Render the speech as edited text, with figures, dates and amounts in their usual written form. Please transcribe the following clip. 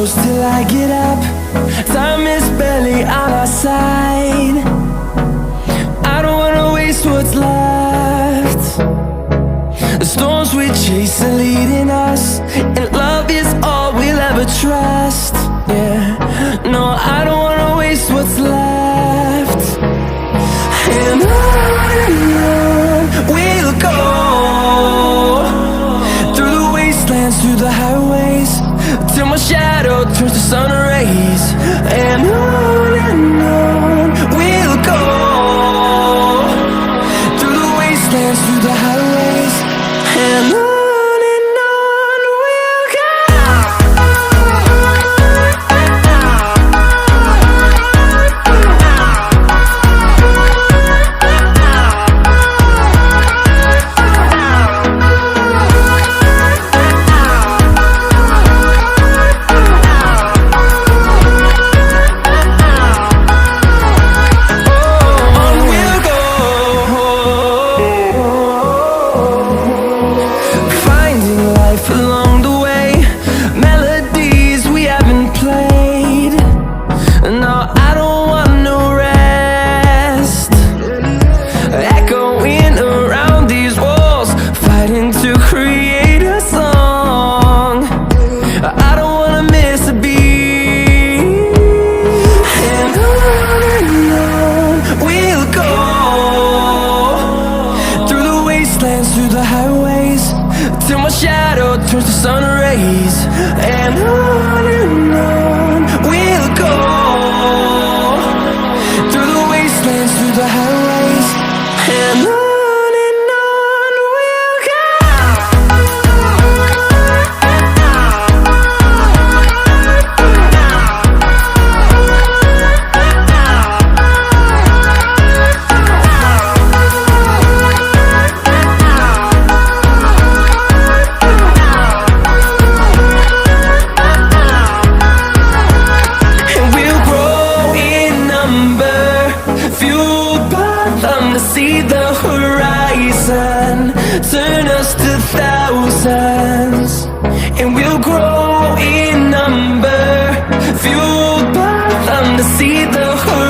close till I get up. Time is barely on our side. I don't wanna waste what's left. The storms we chase are leading us, and love is all we'll ever trust. Yeah, no, I don't wanna waste what's left. And on we'll go, through the wastelands, through the highways, till my shadow turns to sun rays. And on we'll go, through the wastelands, through the highways, and on we'll go. Along the way, melodies we haven't played. No, I don't want no rest. Echoing around these walls, fighting to create a song. I don't wanna miss a beat. And on we'll go, through the wastelands, through the highways, till my shadow turns to sun rays. And on we'll go, through the wastelands, through the highways, and on we'll go. To see the horizon turn us to thousands, and we'll grow in number, fueled by them to see the horizon.